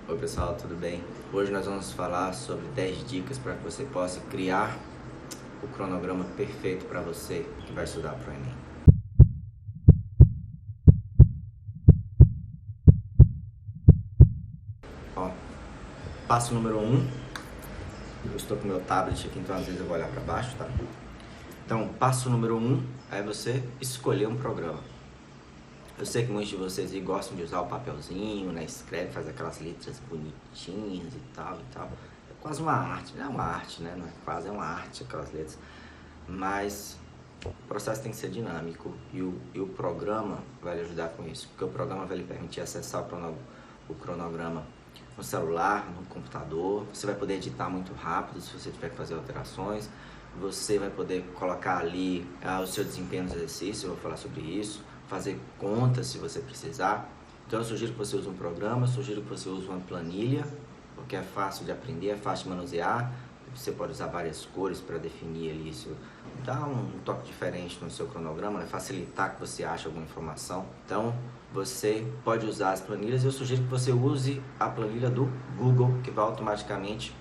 Oi pessoal, tudo bem? Hoje nós vamos falar sobre 10 dicas para que você possa criar o cronograma perfeito para você que vai estudar para o Enem. Ó, passo número 1, eu estou com o meu tablet aqui, então às vezes eu vou olhar para baixo, tá? Então, passo número 1 é você escolher um programa. Eu sei que muitos de vocês aí gostam de usar o papelzinho, né? Escreve, faz aquelas letras bonitinhas e tal. É quase uma arte, não é uma arte, né? Não é quase, é uma arte aquelas letras. Mas o processo tem que ser dinâmico e o programa vai lhe ajudar com isso. Porque o programa vai lhe permitir acessar o cronograma no celular, no computador. Você vai poder editar muito rápido se você tiver que fazer alterações. Você vai poder colocar ali o seu desempenho nos exercícios, eu vou falar sobre isso. Fazer contas se você precisar. Então eu sugiro que você use um programa, eu sugiro que você use uma planilha, porque é fácil de aprender, é fácil de manusear. Você pode usar várias cores para definir ali isso, dá um toque diferente no seu cronograma, né? Facilitar que você ache alguma informação. Então você pode usar as planilhas e eu sugiro que você use a planilha do Google, que vai automaticamente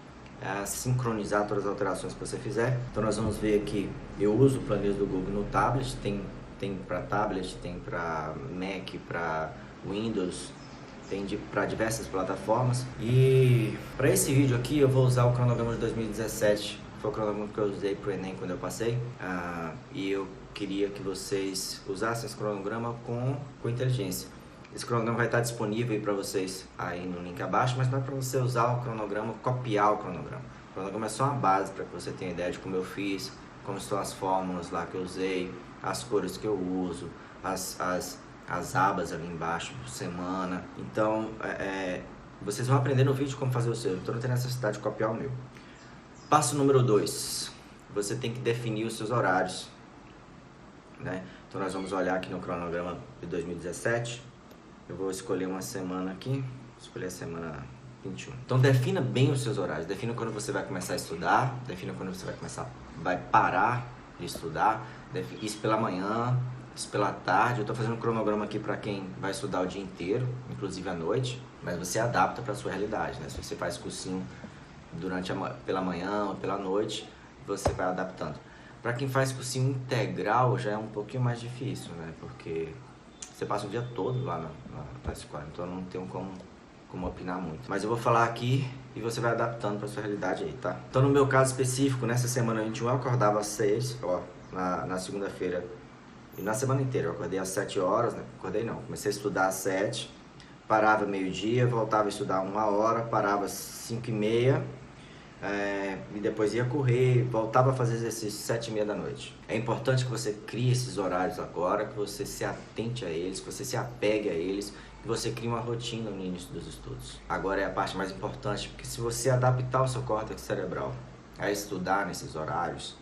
sincronizar todas as alterações que você fizer. Então nós vamos ver aqui, eu uso planilhas do Google no tablet, tem para tablet, tem para Mac, para Windows, tem para diversas plataformas. E para esse vídeo aqui eu vou usar o cronograma de 2017, foi o cronograma que eu usei para o Enem quando eu passei, e eu queria que vocês usassem esse cronograma com inteligência. Esse cronograma vai estar disponível para vocês aí no link abaixo, mas não é para você usar o cronograma, copiar o cronograma. O cronograma é só uma base para que você tenha ideia de como eu fiz, como estão as fórmulas lá que eu usei, as cores que eu uso, as abas ali embaixo por semana. Então, vocês vão aprender no vídeo como fazer o seu. Então não tem necessidade de copiar o meu. Passo número 2. Você tem que definir os seus horários, né? Então nós vamos olhar aqui no cronograma de 2017. Eu vou escolher uma semana aqui. Vou escolher a semana 21. Então defina bem os seus horários. Defina quando você vai começar a estudar. Defina quando você vai parar de estudar. Isso pela manhã, isso pela tarde. Eu estou fazendo um cronograma aqui para quem vai estudar o dia inteiro, inclusive à noite, mas você adapta para a sua realidade, né? Se você faz cursinho pela manhã ou pela noite, você vai adaptando. Para quem faz cursinho integral já é um pouquinho mais difícil, né? Porque você passa o dia todo lá na escola, então eu não tenho como opinar muito. Mas eu vou falar aqui e você vai adaptando para a sua realidade aí, tá? Então no meu caso específico, nessa semana 21 eu acordava às 6, na segunda-feira, e na semana inteira eu acordei às 7 horas, né? Comecei a estudar às 7, parava meio-dia, voltava a estudar 1 hora, parava às 5h30, e depois ia correr, voltava a fazer exercício às 7h30 da noite. É importante que você crie esses horários agora, que você se atente a eles, que você se apegue a eles, que você crie uma rotina no início dos estudos. Agora é a parte mais importante, porque se você adaptar o seu córtex cerebral a estudar nesses horários,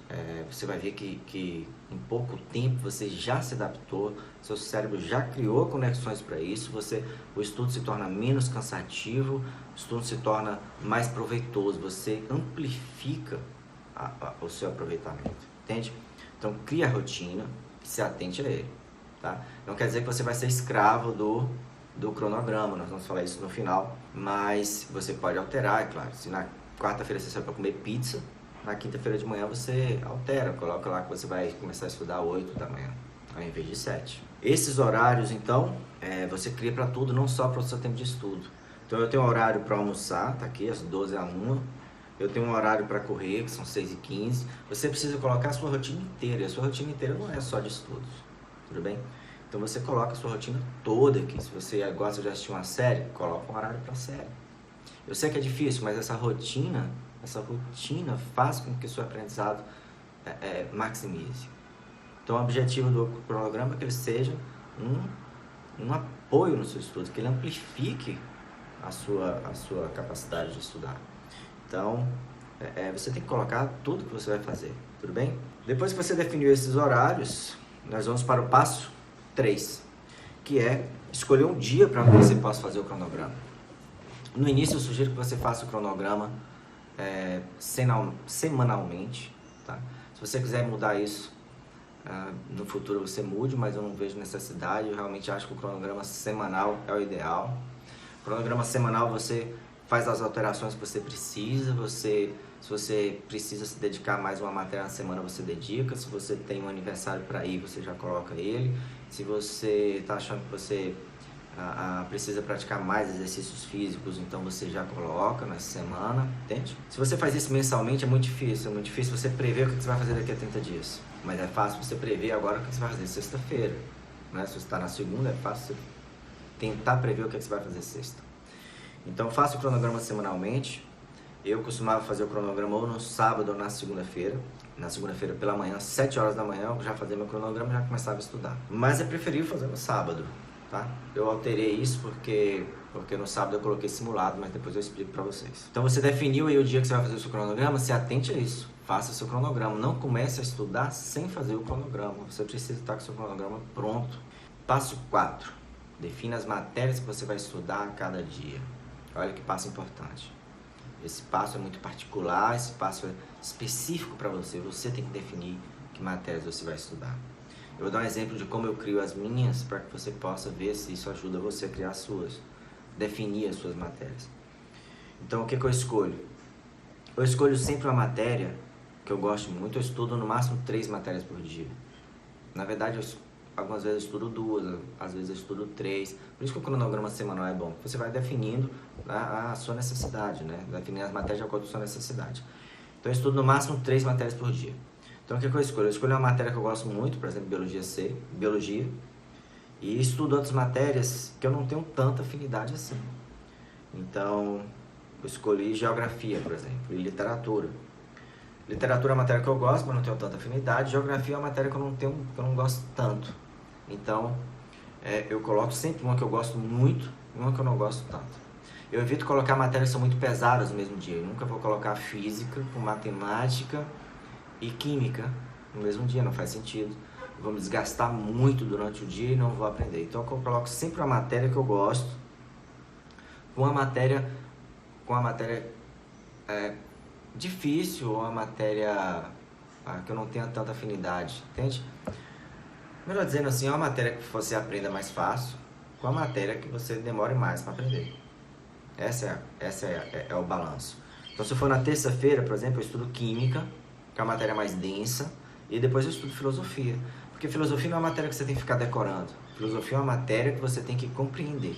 você vai ver que em pouco tempo você já se adaptou, seu cérebro já criou conexões para isso, o estudo se torna menos cansativo, o estudo se torna mais proveitoso, você amplifica o seu aproveitamento, entende? Então cria a rotina, se atente a ele, tá? Não quer dizer que você vai ser escravo do cronograma, nós vamos falar isso no final, mas você pode alterar, é claro. Se na quarta-feira você sai para comer pizza, na quinta-feira de manhã você altera, coloca lá que você vai começar a estudar às 8 da manhã, ao invés de 7. Esses horários, então, você cria para tudo, não só para o seu tempo de estudo. Então eu tenho um horário para almoçar, tá aqui, às 12h01. Eu tenho um horário para correr, que são 6h15. Você precisa colocar a sua rotina inteira, e a sua rotina inteira não é só de estudos, tudo bem? Então você coloca a sua rotina toda aqui. Se você gosta de assistir uma série, coloca um horário para a série. Eu sei que é difícil, mas essa rotina faz com que o seu aprendizado maximize. Então o objetivo do programa é que ele seja um apoio no seu estudo, que ele amplifique a sua capacidade de estudar. Então você tem que colocar tudo que você vai fazer, tudo bem? Depois que você definiu esses horários, nós vamos para o passo 3, que é escolher um dia para que você possa fazer o cronograma. No início eu sugiro que você faça o cronograma semanalmente, tá? Se você quiser mudar isso, no futuro você mude, mas eu não vejo necessidade. Eu realmente acho que o cronograma semanal é o ideal. O cronograma semanal você faz as alterações que você precisa. Se você precisa se dedicar mais uma matéria na semana, você dedica. Se você tem um aniversário para ir, você já coloca ele. Se você está achando que você precisa praticar mais exercícios físicos, então você já coloca nessa semana, entende? Se você faz isso mensalmente, é muito difícil você prever o que você vai fazer daqui a 30 dias. Mas é fácil você prever agora o que você vai fazer sexta-feira, né? Se você está na segunda, é fácil você tentar prever o que você vai fazer sexta. Então faça o cronograma semanalmente. Eu costumava fazer o cronograma ou no sábado ou na segunda-feira. Na segunda-feira pela manhã, às 7 horas da manhã, eu já fazia meu cronograma e já começava a estudar. Mas é preferível fazer no sábado, tá? Eu alterei isso porque no sábado eu coloquei simulado, mas depois eu explico pra vocês. Então você definiu aí o dia que você vai fazer o seu cronograma, se atente a isso. Faça o seu cronograma. Não comece a estudar sem fazer o cronograma. Você precisa estar com o seu cronograma pronto. Passo 4. Defina as matérias que você vai estudar a cada dia. Olha que passo importante. Esse passo é muito particular, esse passo é específico para você. Você tem que definir que matérias você vai estudar. Eu vou dar um exemplo de como eu crio as minhas para que você possa ver se isso ajuda você a criar as suas. Definir as suas matérias. Então, o que eu escolho? Eu escolho sempre uma matéria que eu gosto muito. Eu estudo no máximo 3 matérias por dia. Na verdade, algumas vezes eu estudo 2, às vezes eu estudo 3. Por isso que o cronograma semanal é bom. Você vai definindo a sua necessidade, né? Definir as matérias de acordo com a sua necessidade. Então eu estudo no máximo 3 matérias por dia. Então o que eu escolho? Eu escolho uma matéria que eu gosto muito, por exemplo, Biologia C, Biologia. E estudo outras matérias que eu não tenho tanta afinidade assim. Então eu escolhi Geografia, por exemplo, e Literatura. Literatura é uma matéria que eu gosto, mas não tenho tanta afinidade. Geografia é uma matéria que eu não gosto tanto. Então, eu coloco sempre uma que eu gosto muito e uma que eu não gosto tanto. Eu evito colocar matérias que são muito pesadas no mesmo dia. Eu nunca vou colocar Física com Matemática e Química no mesmo dia, não faz sentido. Eu vou me desgastar muito durante o dia e não vou aprender. Então, eu coloco sempre uma matéria que eu gosto com a matéria difícil ou uma matéria que eu não tenha tanta afinidade, entende? Melhor dizendo assim, é uma matéria que você aprenda mais fácil com a matéria que você demore mais para aprender. Essa é o balanço. Então, se eu for na terça-feira, por exemplo, eu estudo Química, que é uma matéria mais densa, e depois eu estudo Filosofia. Porque Filosofia não é uma matéria que você tem que ficar decorando. Filosofia é uma matéria que você tem que compreender,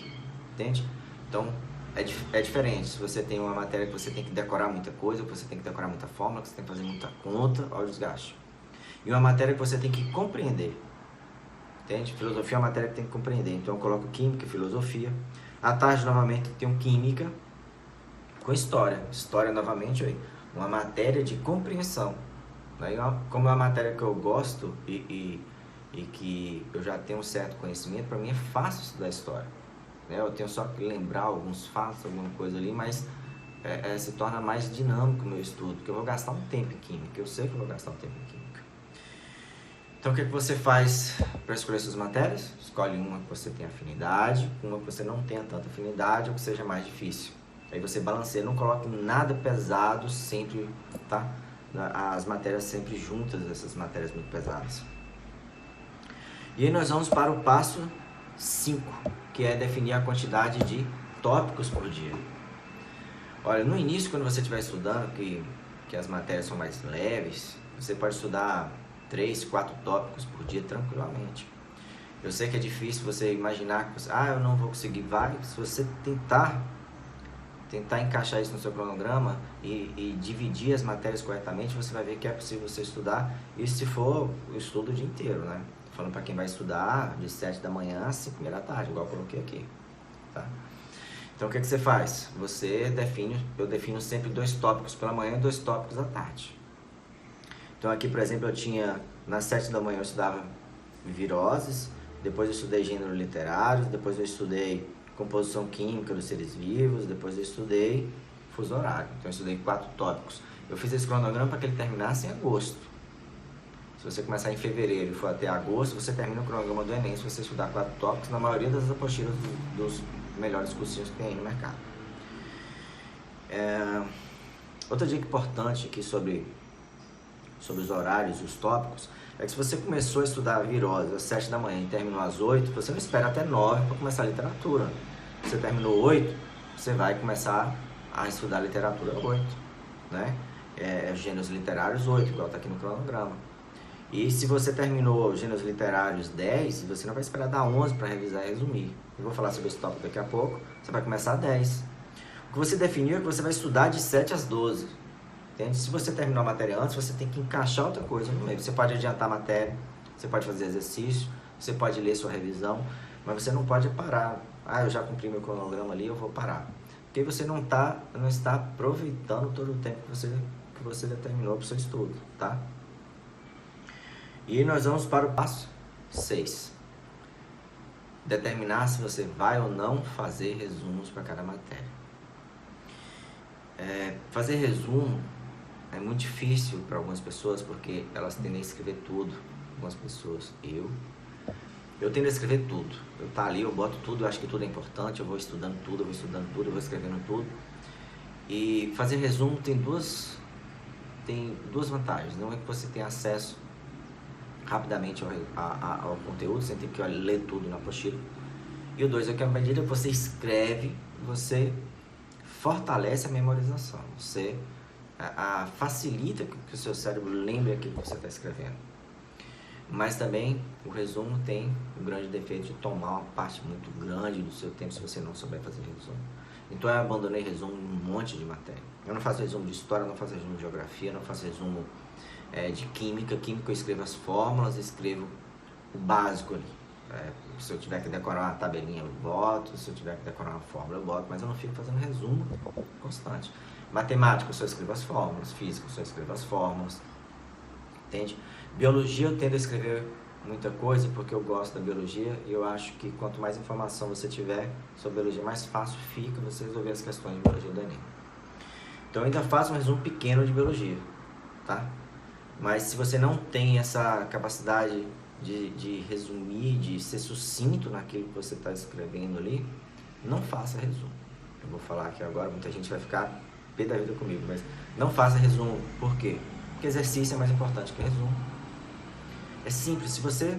entende? Então, é diferente. Se você tem uma matéria que você tem que decorar muita coisa, que você tem que decorar muita fórmula, que você tem que fazer muita conta, olha o desgaste. E uma matéria que você tem que compreender, entende? Filosofia é uma matéria que tem que compreender. Então eu coloco Química e Filosofia. À tarde, novamente, tenho Química com História. História, novamente, uma matéria de compreensão. Como é uma matéria que eu gosto e que eu já tenho um certo conhecimento, para mim é fácil estudar História. Eu tenho só que lembrar alguns fatos, alguma coisa ali, mas se torna mais dinâmico o meu estudo, porque eu vou gastar um tempo em Química. Eu sei que eu vou gastar um tempo em Química. Então, o que você faz para escolher suas matérias? Escolhe uma que você tem afinidade, uma que você não tenha tanta afinidade ou que seja mais difícil. Aí você balanceia, não coloque nada pesado sempre, tá? As matérias sempre juntas, essas matérias muito pesadas. E aí nós vamos para o passo 5, que é definir a quantidade de tópicos por dia. Olha, no início, quando você estiver estudando, que as matérias são mais leves, você pode estudar 3, 4 tópicos por dia tranquilamente. Eu sei que é difícil você imaginar que eu não vou conseguir. Se você tentar encaixar isso no seu cronograma e dividir as matérias corretamente, você vai ver que é possível você estudar, isso se for o estudo o dia inteiro, né? Falando para quem vai estudar de 7 da manhã às 5 da tarde, igual eu coloquei aqui, tá? Então, o que você faz? Eu defino sempre 2 tópicos pela manhã e 2 tópicos à tarde. Então, aqui, por exemplo, eu tinha, nas 7 da manhã eu estudava viroses, depois eu estudei gênero literário, depois eu estudei composição química dos seres vivos, depois eu estudei fuso horário. Então, eu estudei 4 tópicos. Eu fiz esse cronograma para que ele terminasse em agosto. Se você começar em fevereiro e for até agosto, você termina o cronograma do Enem se você estudar 4 tópicos na maioria das apostilas dos melhores cursinhos que tem aí no mercado. Outra dica importante aqui sobre os horários e os tópicos é que se você começou a estudar virose às 7 da manhã e terminou às 8, você não espera até 9 para começar a literatura. Se você terminou 8, você vai começar a estudar literatura 8, né? Gêneros literários 8, igual está aqui no cronograma. E se você terminou gêneros literários 10, você não vai esperar dar 11 para revisar e resumir. Eu vou falar sobre esse tópico daqui a pouco. Você vai começar 10. O que você definiu é que você vai estudar de 7 às 12. Entende? Se você terminou a matéria antes, você tem que encaixar outra coisa no meio. Você pode adiantar a matéria, você pode fazer exercício, você pode ler sua revisão, mas você não pode parar. Eu já cumpri meu cronograma ali, eu vou parar. Porque você não está aproveitando todo o tempo que você determinou para o seu estudo, tá? E nós vamos para o passo 6. Determinar se você vai ou não fazer resumos para cada matéria. Fazer resumo é muito difícil para algumas pessoas, porque elas tendem a escrever tudo. Algumas pessoas, eu tendo a escrever tudo. Eu tá ali, eu boto tudo, eu acho que tudo é importante, eu vou estudando tudo, eu vou escrevendo tudo. E fazer resumo tem duas vantagens. Não é que você tem acesso rapidamente ao conteúdo, sem ter que ler tudo na apostila. E o 2 é que à medida que você escreve, você fortalece a memorização. Você facilita que o seu cérebro lembre aquilo que você está escrevendo. Mas também o resumo tem o grande defeito de tomar uma parte muito grande do seu tempo se você não souber fazer resumo. Então eu abandonei resumo em um monte de matéria. Eu não faço resumo de história, não faço resumo de geografia, não faço resumo de química. Química eu escrevo as fórmulas, escrevo o básico ali. Se eu tiver que decorar uma tabelinha eu boto, se eu tiver que decorar uma fórmula eu boto, mas eu não fico fazendo resumo constante. Matemática eu só escrevo as fórmulas, física eu só escrevo as fórmulas, entende? Biologia eu tendo a escrever muita coisa porque eu gosto da biologia e eu acho que quanto mais informação você tiver sobre biologia, mais fácil fica você resolver as questões de biologia do Enem. Então eu ainda faço um resumo pequeno de biologia, tá? Mas se você não tem essa capacidade de resumir, de ser sucinto naquilo que você está escrevendo ali, não faça resumo. Eu vou falar aqui agora, muita gente vai ficar pé da vida comigo, mas não faça resumo. Por quê? Porque exercício é mais importante que resumo. É simples, se você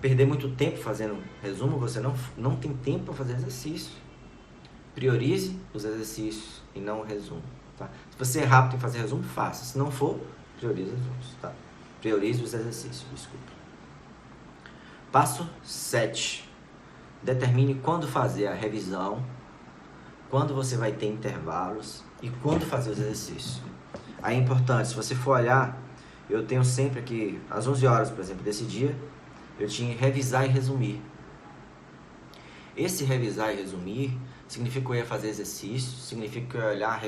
perder muito tempo fazendo resumo, você não tem tempo para fazer exercício. Priorize os exercícios e não o resumo, tá? Se você é rápido em fazer resumo, faça. Se não for, priorize os resumos, tá? Priorize os exercícios, desculpa. Passo 7. Determine quando fazer a revisão, quando você vai ter intervalos e quando fazer os exercícios. Aí é importante, se você for olhar, eu tenho sempre aqui, às 11 horas, por exemplo, desse dia, eu tinha revisar e resumir. Esse revisar e resumir significa que eu ia fazer exercício, significa que eu ia olhar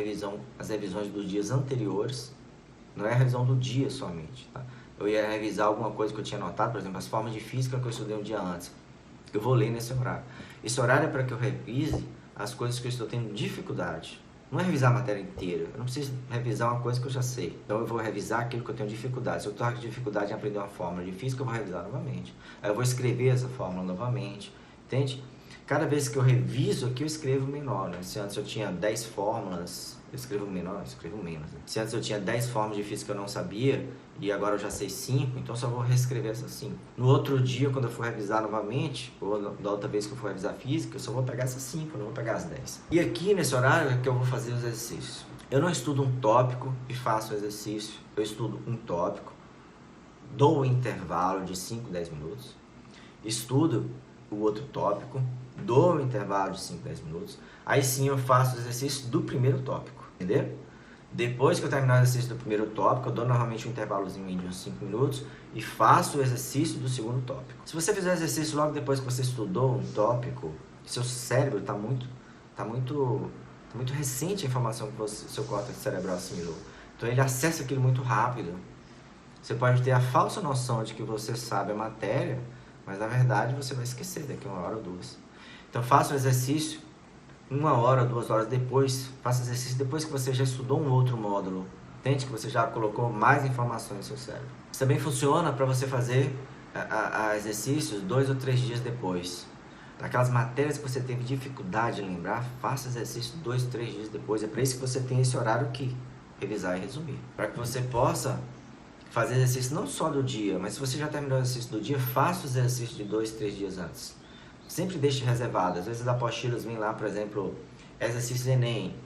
as revisões dos dias anteriores, não é a revisão do dia somente, tá? Eu ia revisar alguma coisa que eu tinha anotado, por exemplo, as formas de física que eu estudei um dia antes. Eu vou ler nesse horário. Esse horário é para que eu revise as coisas que eu estou tendo dificuldade. Não é revisar a matéria inteira. Eu não preciso revisar uma coisa que eu já sei. Então eu vou revisar aquilo que eu tenho dificuldade. Se eu estou com dificuldade em aprender uma fórmula de física, eu vou revisar novamente. Aí eu vou escrever essa fórmula novamente. Entende? Cada vez que eu reviso aqui, eu escrevo menor, né? Se antes eu tinha 10 fórmulas, eu escrevo menor, eu escrevo menos. Né? Se antes eu tinha 10 fórmulas de física que eu não sabia, e agora eu já sei 5, então só vou reescrever essas 5. No outro dia, quando eu for revisar novamente, ou da outra vez que eu for revisar física, eu só vou pegar essas 5, não vou pegar as 10. E aqui, nesse horário, é que eu vou fazer os exercícios. Eu não estudo um tópico e faço o exercício. Eu estudo um tópico, dou um intervalo de 5, 10 minutos, estudo o outro tópico, dou um intervalo de 5, 10 minutos, aí sim eu faço o exercício do primeiro tópico, entendeu? Depois que eu terminar o exercício do primeiro tópico, eu dou normalmente um intervalozinho de uns 5 minutos e faço o exercício do segundo tópico. Se você fizer o exercício logo depois que você estudou um tópico, seu cérebro está muito recente a informação que o seu córtex cerebral assimilou. Então ele acessa aquilo muito rápido. Você pode ter a falsa noção de que você sabe a matéria, mas na verdade você vai esquecer daqui a 1 hora ou 2. Então faça o exercício 1 hora, 2 horas depois, faça exercício depois que você já estudou um outro módulo. Entende que você já colocou mais informações no seu cérebro. Isso também funciona para você fazer exercícios 2 ou 3 dias depois. Aquelas matérias que você teve dificuldade de lembrar, faça exercício 2, 3 dias depois. É para isso que você tem esse horário aqui, revisar e resumir. Para que você possa fazer exercício não só do dia, mas se você já terminou o exercício do dia, faça os exercícios de 2, 3 dias antes. Sempre deixe reservado. Às vezes as apostilas vêm lá, por exemplo, exercício Enem,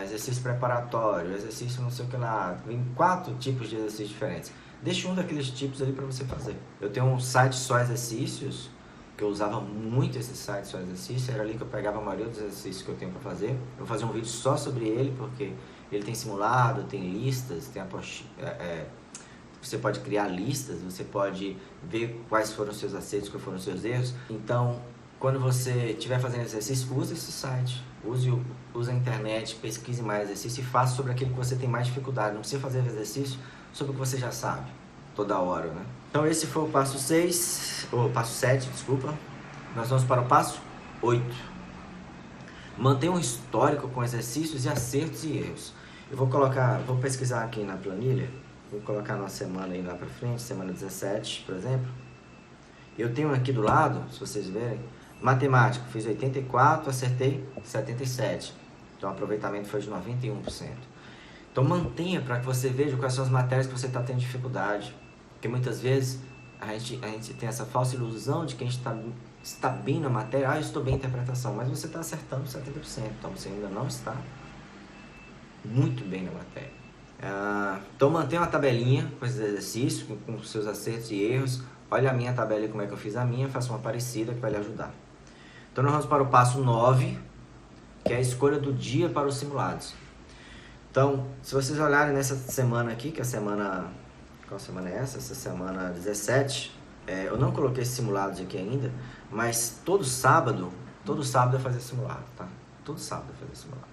exercício preparatório, exercício não sei o que lá, tem 4 tipos de exercícios diferentes. Deixa um daqueles tipos ali para você fazer. Eu tenho um site só exercícios, que eu usava muito esse site só exercício, era ali que eu pegava a maioria dos exercícios que eu tenho para fazer. Eu vou fazer um vídeo só sobre ele, porque ele tem simulado, tem listas, tem você pode criar listas, você pode ver quais foram os seus acertos, quais foram os seus erros. Então, quando você estiver fazendo exercício, use esse site, use a internet, pesquise mais exercício e faça sobre aquilo que você tem mais dificuldade. Não precisa fazer exercício sobre o que você já sabe, toda hora, né? Então esse foi o passo 6, ou passo 7, desculpa. Nós vamos para o passo 8. Mantenha um histórico com exercícios e acertos e erros. Eu vou pesquisar aqui na planilha, vou colocar uma semana aí lá para frente, semana 17, por exemplo. Eu tenho aqui do lado, se vocês verem, matemática, fiz 84, acertei 77. Então o aproveitamento foi de 91%. Então mantenha para que você veja quais são as matérias que você está tendo dificuldade. Porque muitas vezes a gente tem essa falsa ilusão de que a gente está bem na matéria. Eu estou bem em interpretação, mas você está acertando 70%. Então você ainda não está muito bem na matéria. Então mantenha uma tabelinha com esses exercícios, com os seus acertos e erros. Olha a minha tabela e como é que eu fiz a minha, faça uma parecida que vai lhe ajudar. Então nós vamos para o passo 9, que é a escolha do dia para os simulados. Então, se vocês olharem nessa semana aqui, que é a semana... Qual semana é essa? Essa semana 17. Eu não coloquei esses simulados aqui ainda, mas todo sábado eu fazia simulado, tá? Todo sábado eu fazia simulado.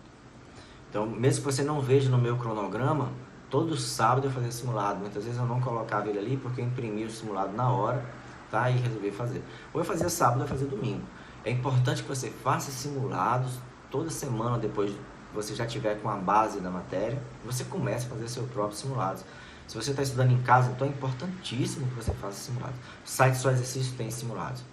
Então, mesmo que você não veja no meu cronograma, todo sábado eu fazia simulado. Muitas vezes eu não colocava ele ali porque eu imprimia o simulado na hora, tá? E resolvi fazer. Ou eu fazia sábado ou eu fazia domingo. É importante que você faça simulados toda semana depois que você já tiver com a base da matéria, você comece a fazer seus próprios simulados. Se você está estudando em casa, então é importantíssimo que você faça simulados. O site Só Exercício tem simulados.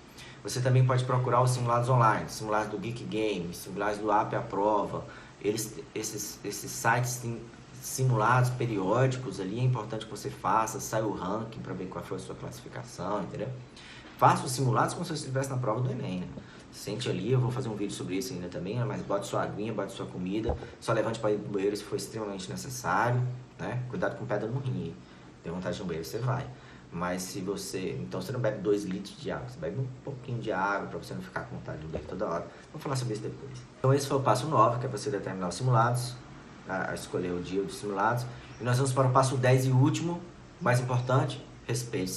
Você também pode procurar os simulados online, simulados do Geek Games, simulados do App à Prova. Esses sites têm simulados periódicos ali, é importante que você faça, sai o ranking para ver qual foi a sua classificação, entendeu? Faça os simulados como se você estivesse na prova do Enem, né? Sente ali, eu vou fazer um vídeo sobre isso ainda também, né? Mas bote sua aguinha, bote sua comida, só levante para ir do banheiro se for extremamente necessário, né? Cuidado com pedra no rim, tem vontade de ir no banheiro, você vai. Mas se você... Então você não bebe 2 litros de água, você bebe um pouquinho de água para você não ficar com vontade de ir no banheiro toda hora. Vamos falar sobre isso depois. Então esse foi o passo 9, que é você determinar os simulados, a escolher o dia dos simulados. E nós vamos para o passo 10 e último, mais importante, respeite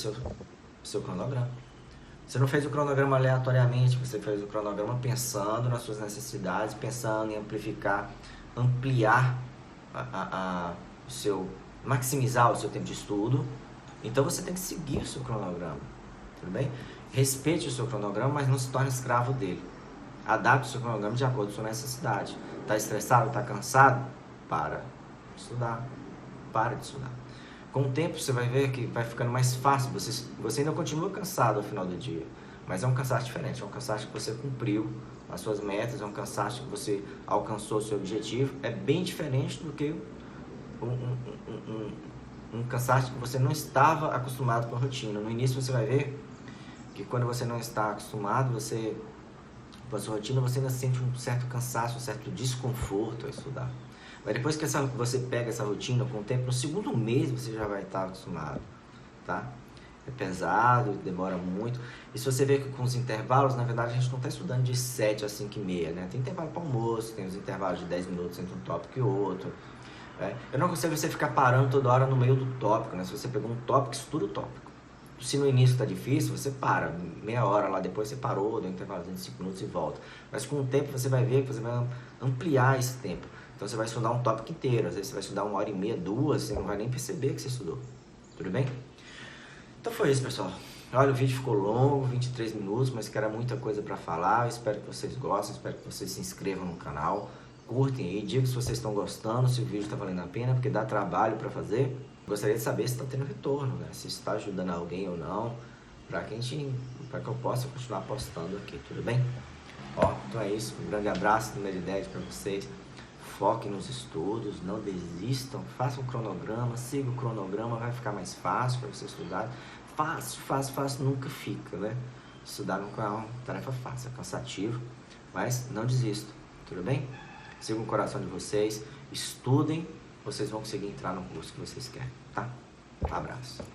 seu cronograma. Você não fez o cronograma aleatoriamente, você fez o cronograma pensando nas suas necessidades, pensando em ampliar maximizar o seu tempo de estudo. Então você tem que seguir o seu cronograma, tudo bem? Respeite o seu cronograma, mas não se torne escravo dele. Adapte o seu cronograma de acordo com a sua necessidade. Está estressado, está cansado? Para de estudar. Para de estudar. Com o tempo você vai ver que vai ficando mais fácil. Você ainda continua cansado ao final do dia, mas é um cansaço diferente. É um cansaço que você cumpriu as suas metas, é um cansaço que você alcançou o seu objetivo. É bem diferente do que um cansaço que você não estava acostumado com a rotina. No início você vai ver que quando você não está acostumado, com a sua rotina, você ainda sente um certo cansaço, um certo desconforto a estudar. Mas depois que você pega essa rotina, com o tempo, no segundo mês você já vai estar acostumado, tá? É pesado, demora muito. E se você vê que com os intervalos, na verdade, a gente não está estudando de 7 a 5h30, né? Tem intervalo para almoço, tem os intervalos de 10 minutos entre um tópico e outro. Eu não consigo você ficar parando toda hora no meio do tópico, né? Se você pegou um tópico, estuda o tópico. Se no início está difícil, você para, meia hora lá depois você parou, deu um intervalo de 5 minutos e volta. Mas com o tempo você vai ver que você vai ampliar esse tempo. Então você vai estudar um tópico inteiro, às vezes você vai estudar 1h30, 2, você não vai nem perceber que você estudou. Tudo bem? Então foi isso, pessoal. Olha, o vídeo ficou longo, 23 minutos, mas que era muita coisa para falar. Eu espero que vocês gostem, espero que vocês se inscrevam no canal, curtem aí, digam se vocês estão gostando, se o vídeo está valendo a pena, porque dá trabalho para fazer. Gostaria de saber se está tendo retorno, né? Se está ajudando alguém ou não, para que eu possa continuar postando aqui, tudo bem? Então é isso, um grande abraço, número de 10 para vocês. Foquem nos estudos, não desistam, façam um cronograma, siga o cronograma, vai ficar mais fácil para você estudar. Fácil nunca fica, né? Estudar nunca é uma tarefa fácil, é cansativo, mas não desista, tudo bem? Sigam o coração de vocês, estudem, vocês vão conseguir entrar no curso que vocês querem, tá? Um abraço.